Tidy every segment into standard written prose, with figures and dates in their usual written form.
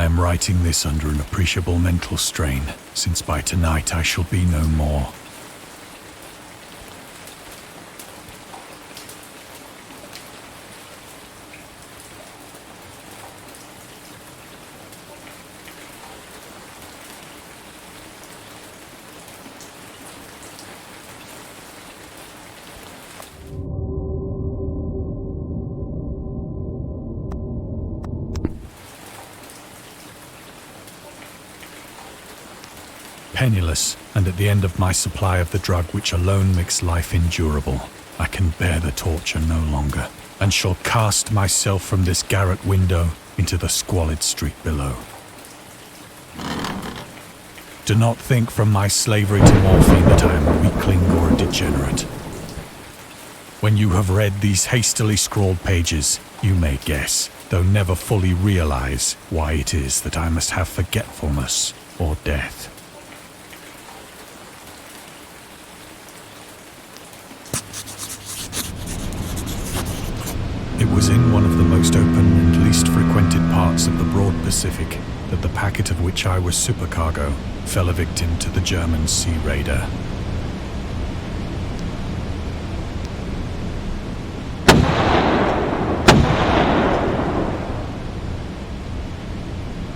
am writing this under an appreciable mental strain, since by tonight I shall be no more. Penniless, and at the end of my supply of the drug which alone makes life endurable, I can bear the torture no longer, and shall cast myself from this garret window into the squalid street below. Do not think from my slavery to morphine that I am a weakling or a degenerate. When you have read these hastily scrawled pages, you may guess, though never fully realize, why it is that I must have forgetfulness or death. It was in one of the most open and least frequented parts of the broad Pacific that the packet of which I was supercargo fell a victim to the German sea raider.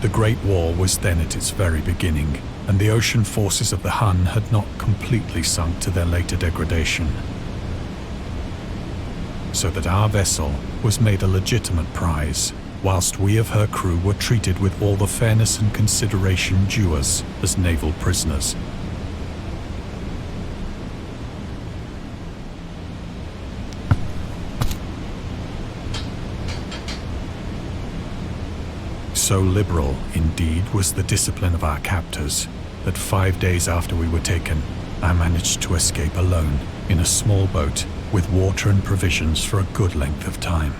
The Great War was then at its very beginning, and the ocean forces of the Hun had not completely sunk to their later degradation. So that our vessel was made a legitimate prize, whilst we of her crew were treated with all the fairness and consideration due us as naval prisoners. So liberal, indeed, was the discipline of our captors, that 5 days after we were taken, I managed to escape alone in a small boat with water and provisions for a good length of time.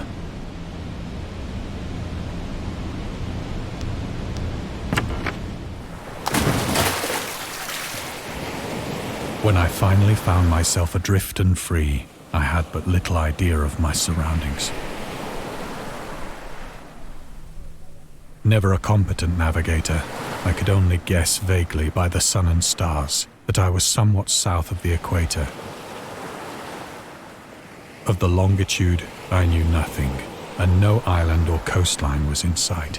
When I finally found myself adrift and free, I had but little idea of my surroundings. Never a competent navigator, I could only guess vaguely by the sun and stars that I was somewhat south of the equator. Of the longitude, I knew nothing, and no island or coastline was in sight.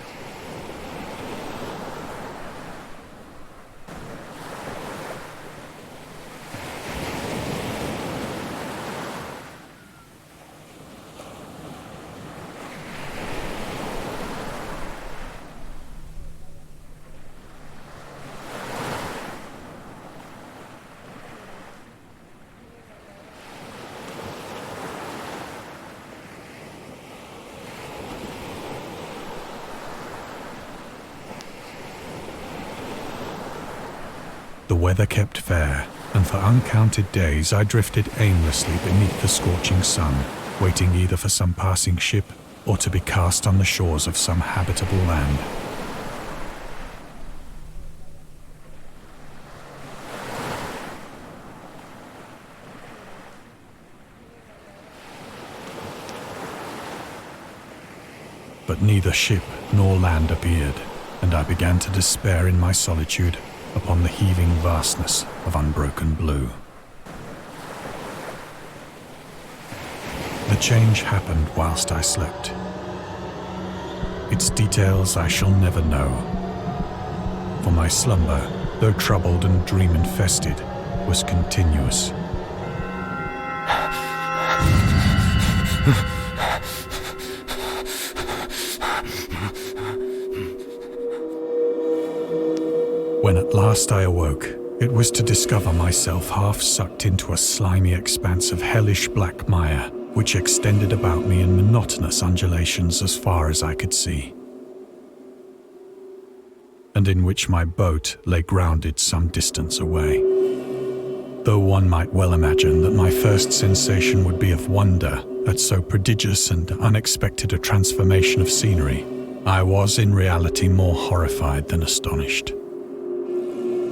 The weather kept fair, and for uncounted days I drifted aimlessly beneath the scorching sun, waiting either for some passing ship or to be cast on the shores of some habitable land. But neither ship nor land appeared, and I began to despair in my solitude upon the heaving vastness of unbroken blue. The change happened whilst I slept. Its details I shall never know, for my slumber, though troubled and dream-infested, was continuous. When at last I awoke, it was to discover myself half sucked into a slimy expanse of hellish black mire, which extended about me in monotonous undulations as far as I could see, and in which my boat lay grounded some distance away. Though one might well imagine that my first sensation would be of wonder at so prodigious and unexpected a transformation of scenery, I was in reality more horrified than astonished.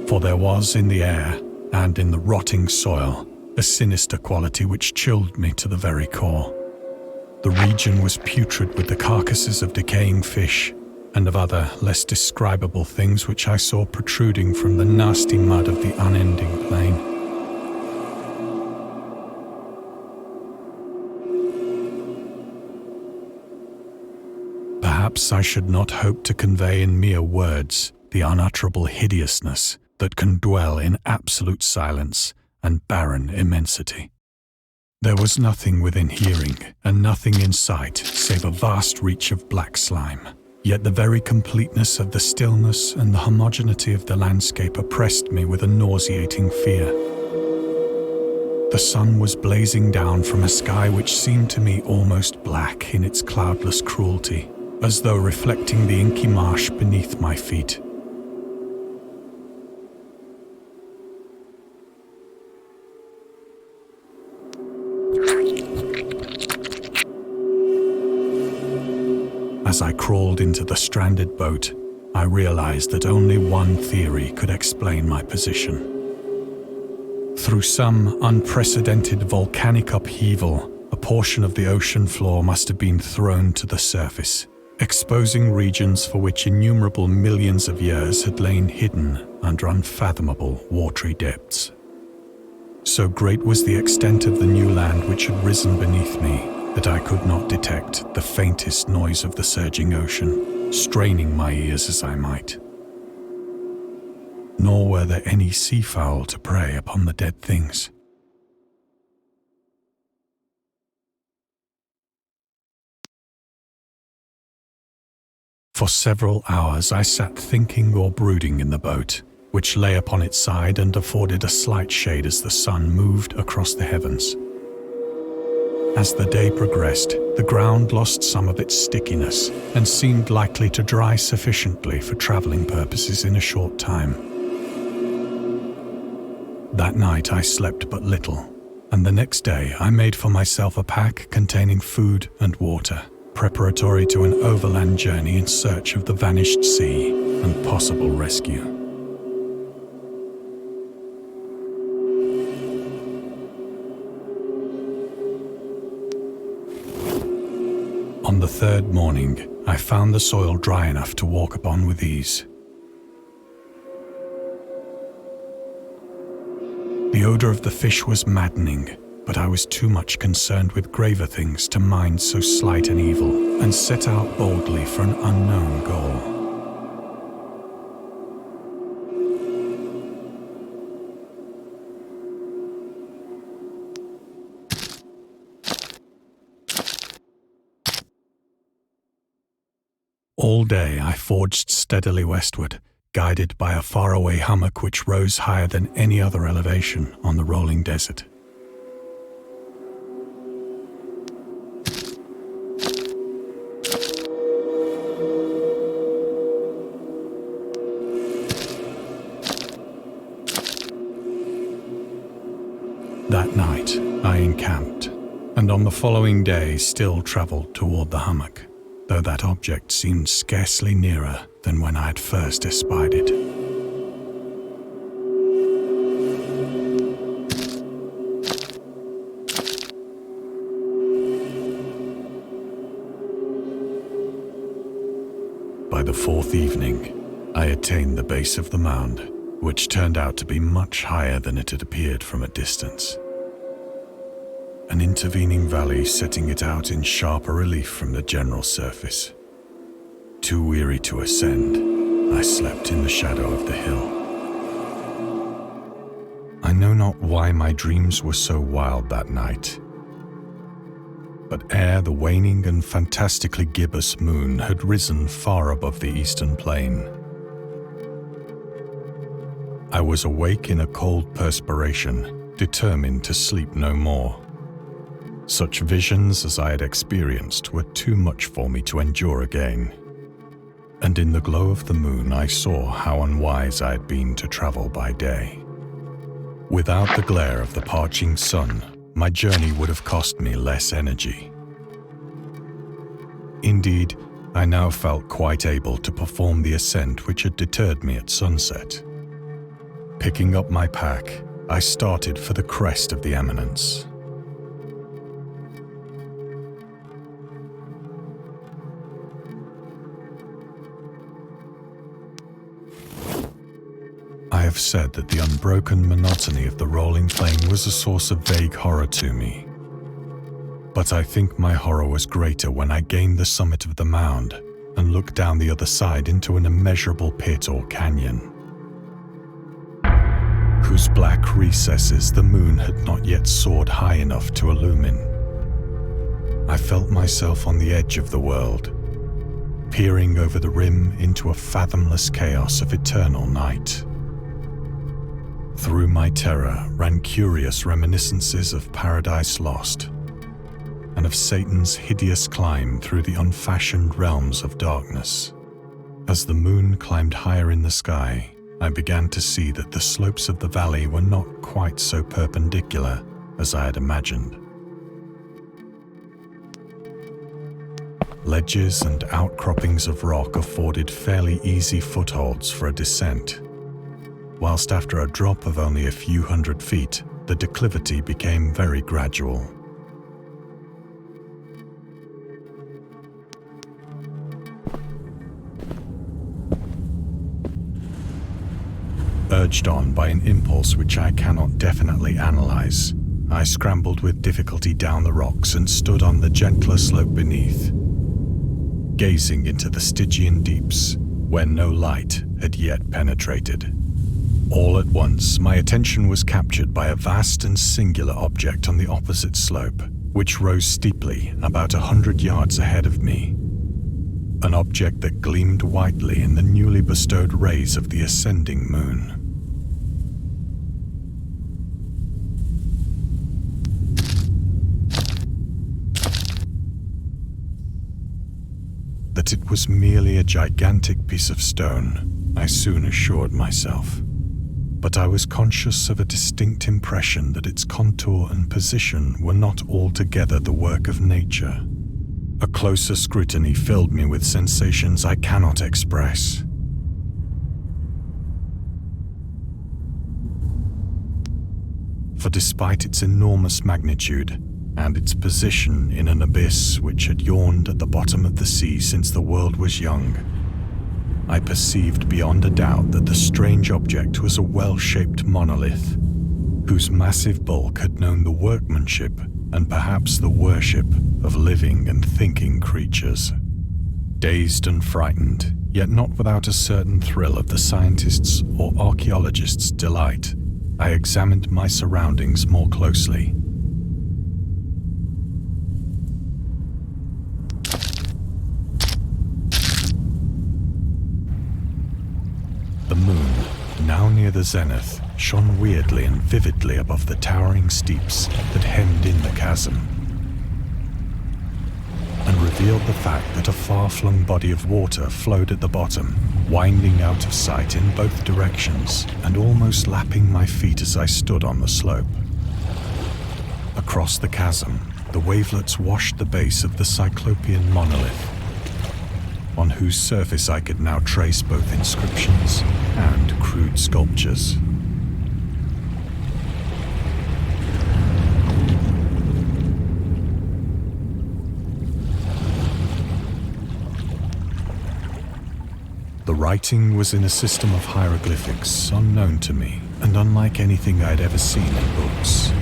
For there was in the air, and in the rotting soil, a sinister quality which chilled me to the very core. The region was putrid with the carcasses of decaying fish, and of other, less describable things which I saw protruding from the nasty mud of the unending plain. Perhaps I should not hope to convey in mere words the unutterable hideousness that can dwell in absolute silence and barren immensity. There was nothing within hearing and nothing in sight save a vast reach of black slime. Yet the very completeness of the stillness and the homogeneity of the landscape oppressed me with a nauseating fear. The sun was blazing down from a sky which seemed to me almost black in its cloudless cruelty, as though reflecting the inky marsh beneath my feet. As I crawled into the stranded boat, I realized that only one theory could explain my position. Through some unprecedented volcanic upheaval, a portion of the ocean floor must have been thrown to the surface, exposing regions for which innumerable millions of years had lain hidden under unfathomable watery depths. So great was the extent of the new land which had risen beneath me that I could not detect the faintest noise of the surging ocean, straining my ears as I might. Nor were there any seafowl to prey upon the dead things. For several hours I sat thinking or brooding in the boat, which lay upon its side and afforded a slight shade as the sun moved across the heavens. As the day progressed, the ground lost some of its stickiness and seemed likely to dry sufficiently for traveling purposes in a short time. That night I slept but little, and the next day I made for myself a pack containing food and water, preparatory to an overland journey in search of the vanished sea and possible rescue. On the third morning, I found the soil dry enough to walk upon with ease. The odor of the fish was maddening, but I was too much concerned with graver things to mind so slight an evil, and set out boldly for an unknown goal. All day I forged steadily westward, guided by a faraway hummock which rose higher than any other elevation on the rolling desert. That night I encamped, and on the following day still travelled toward the hummock, though that object seemed scarcely nearer than when I had first espied it. By the fourth evening, I attained the base of the mound, which turned out to be much higher than it had appeared from a distance. An intervening valley setting it out in sharper relief from the general surface. Too weary to ascend, I slept in the shadow of the hill. I know not why my dreams were so wild that night, but ere the waning and fantastically gibbous moon had risen far above the eastern plain, I was awake in a cold perspiration, determined to sleep no more. Such visions as I had experienced were too much for me to endure again, and in the glow of the moon I saw how unwise I had been to travel by day. Without the glare of the parching sun, my journey would have cost me less energy. Indeed, I now felt quite able to perform the ascent which had deterred me at sunset. Picking up my pack, I started for the crest of the eminence. said that the unbroken monotony of the rolling plain was a source of vague horror to me. But I think my horror was greater when I gained the summit of the mound and looked down the other side into an immeasurable pit or canyon, whose black recesses the moon had not yet soared high enough to illumine. I felt myself on the edge of the world, peering over the rim into a fathomless chaos of eternal night. Through my terror ran curious reminiscences of Paradise Lost, and of Satan's hideous climb through the unfashioned realms of darkness. As the moon climbed higher in the sky, I began to see that the slopes of the valley were not quite so perpendicular as I had imagined. Ledges and outcroppings of rock afforded fairly easy footholds for a descent, whilst after a drop of only a few hundred feet, the declivity became very gradual. Urged on by an impulse which I cannot definitely analyze, I scrambled with difficulty down the rocks and stood on the gentler slope beneath, gazing into the Stygian deeps where no light had yet penetrated. All at once, my attention was captured by a vast and singular object on the opposite slope, which rose steeply about 100 yards ahead of me. An object that gleamed whitely in the newly bestowed rays of the ascending moon. That it was merely a gigantic piece of stone, I soon assured myself. But I was conscious of a distinct impression that its contour and position were not altogether the work of nature. A closer scrutiny filled me with sensations I cannot express. For despite its enormous magnitude, and its position in an abyss which had yawned at the bottom of the sea since the world was young, I perceived beyond a doubt that the strange object was a well-shaped monolith, whose massive bulk had known the workmanship and perhaps the worship of living and thinking creatures. Dazed and frightened, yet not without a certain thrill of the scientist's or archaeologist's delight, I examined my surroundings more closely. The moon, now near the zenith, shone weirdly and vividly above the towering steeps that hemmed in the chasm, and revealed the fact that a far-flung body of water flowed at the bottom, winding out of sight in both directions and almost lapping my feet as I stood on the slope. Across the chasm, the wavelets washed the base of the Cyclopean monolith, on whose surface I could now trace both inscriptions and crude sculptures. The writing was in a system of hieroglyphics unknown to me and unlike anything I'd ever seen in books.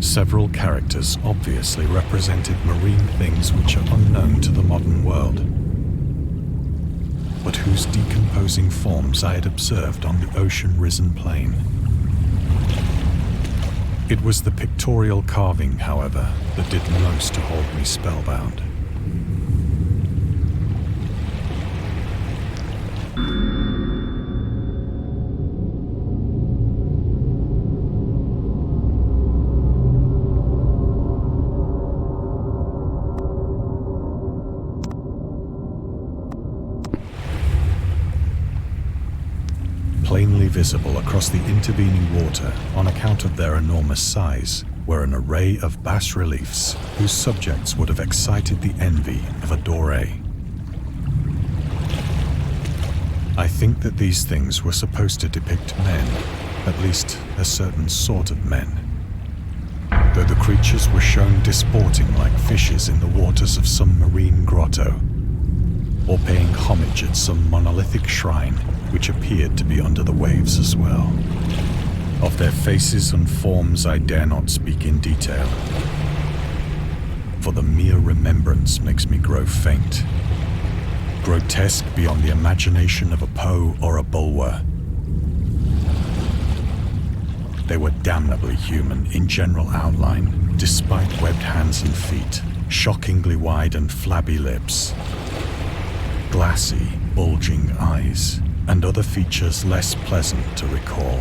Several characters obviously represented marine things which are unknown to the modern world, but whose decomposing forms I had observed on the ocean-risen plain. It was the pictorial carving, however, that did most to hold me spellbound. Plainly visible across the intervening water on account of their enormous size were an array of bas-reliefs whose subjects would have excited the envy of a Doré. I think that these things were supposed to depict men, at least a certain sort of men, though the creatures were shown disporting like fishes in the waters of some marine grotto, or paying homage at some monolithic shrine which appeared to be under the waves as well. Of their faces and forms I dare not speak in detail, for the mere remembrance makes me grow faint. Grotesque beyond the imagination of a Poe or a Bulwer. They were damnably human in general outline, despite webbed hands and feet, shockingly wide and flabby lips, glassy, bulging eyes, and other features less pleasant to recall.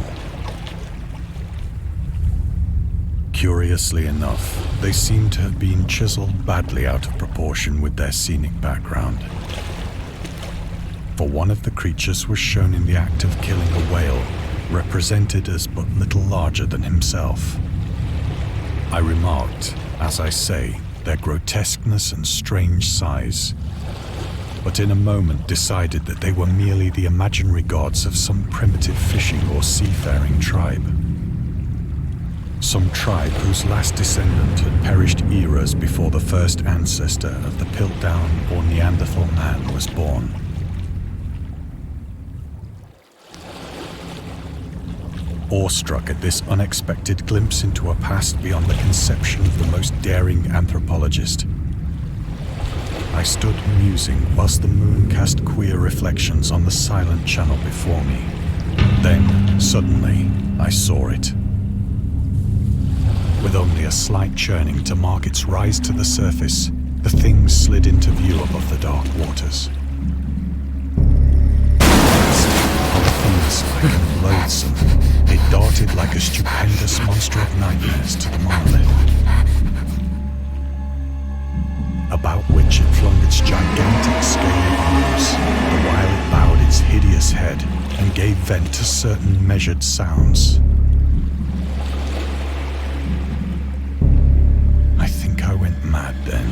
Curiously enough, they seem to have been chiseled badly out of proportion with their scenic background. For one of the creatures was shown in the act of killing a whale, represented as but little larger than himself. I remarked, as I say, their grotesqueness and strange size, but in a moment decided that they were merely the imaginary gods of some primitive fishing or seafaring tribe. Some tribe whose last descendant had perished eras before the first ancestor of the Piltdown or Neanderthal man was born. Awestruck at this unexpected glimpse into a past beyond the conception of the most daring anthropologist, I stood musing whilst the moon cast queer reflections on the silent channel before me. Then, suddenly, I saw it. With only a slight churning to mark its rise to the surface, the thing slid into view above the dark waters. Horrendous-like and loathsome, it darted like a stupendous monster of nightmares to the monolith, about which it flung its gigantic scaly arms, the while it bowed its hideous head and gave vent to certain measured sounds. I think I went mad then.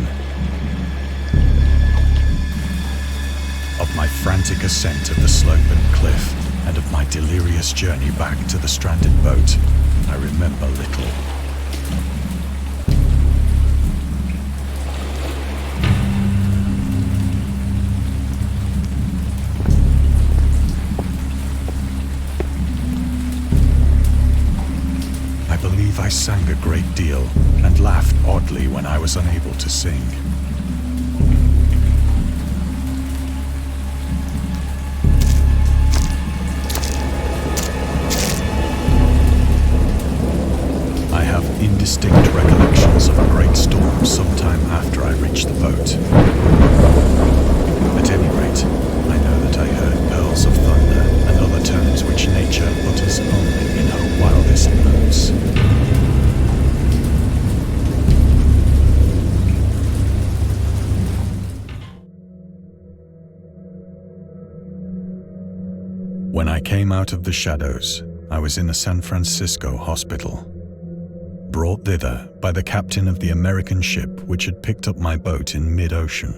Of my frantic ascent of the slope and cliff, and of my delirious journey back to the stranded boat, I remember little. I believe I sang a great deal and laughed oddly when I was unable to sing. I have indistinct recollections of a great storm sometime after I reached the boat. At any rate, I know that I heard pearls of thunder and other tones which nature utters only in her wildest moods. When I came out of the shadows, I was in a San Francisco hospital, brought thither by the captain of the American ship which had picked up my boat in mid-ocean.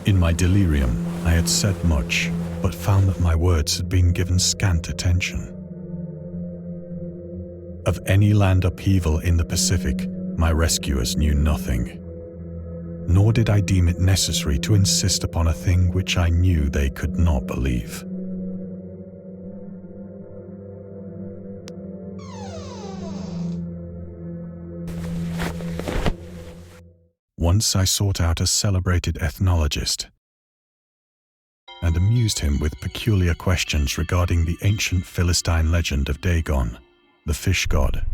In my delirium, I had said much, but found that my words had been given scant attention. Of any land upheaval in the Pacific, my rescuers knew nothing, nor did I deem it necessary to insist upon a thing which I knew they could not believe. Once I sought out a celebrated ethnologist and amused him with peculiar questions regarding the ancient Philistine legend of Dagon, the fish god.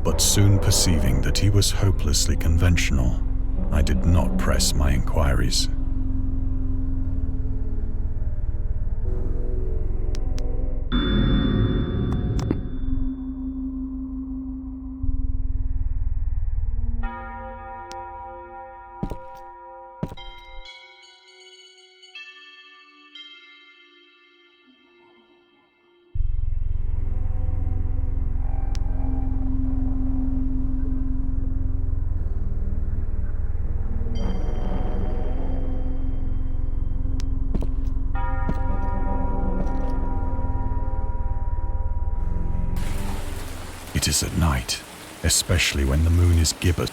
But soon perceiving that he was hopelessly conventional, I did not press my inquiries. It is at night, especially when the moon is gibbous.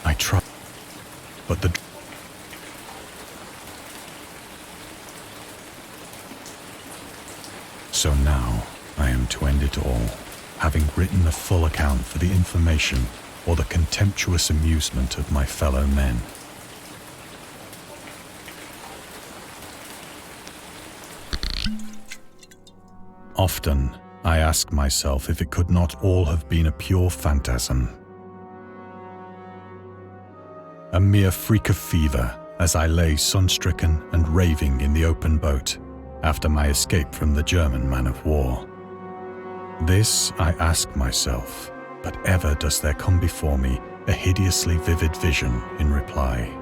I try, but the... So now I am to end it all, having written a full account for the information or the contemptuous amusement of my fellow men. Often I ask myself if it could not all have been a pure phantasm. A mere freak of fever as I lay sun-stricken and raving in the open boat after my escape from the German man-of-war. This I ask myself, but ever does there come before me a hideously vivid vision in reply.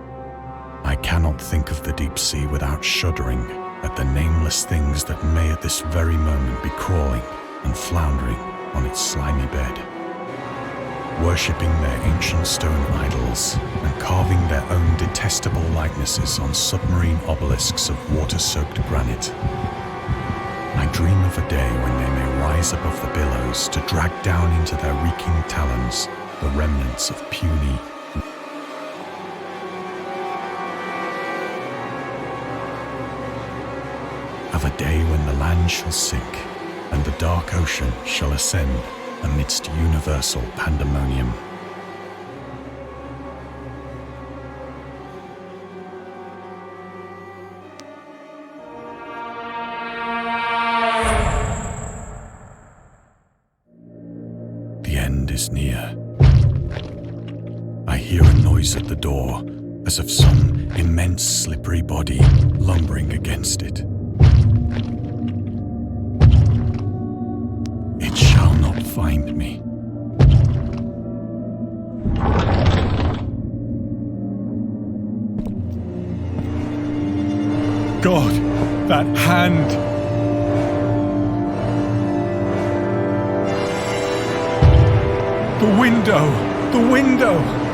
I cannot think of the deep sea without shuddering at the nameless things that may at this very moment be crawling and floundering on its slimy bed, worshipping their ancient stone idols and carving their own detestable likenesses on submarine obelisks of water-soaked granite. I dream of a day when they may rise above the billows to drag down into their reeking talons the remnants of puny of a day when the land shall sink and the dark ocean shall ascend amidst universal pandemonium. The end is near. I hear a noise at the door, as of some immense slippery body lumbering against it. It shall not find me. God, that hand! The window! The window!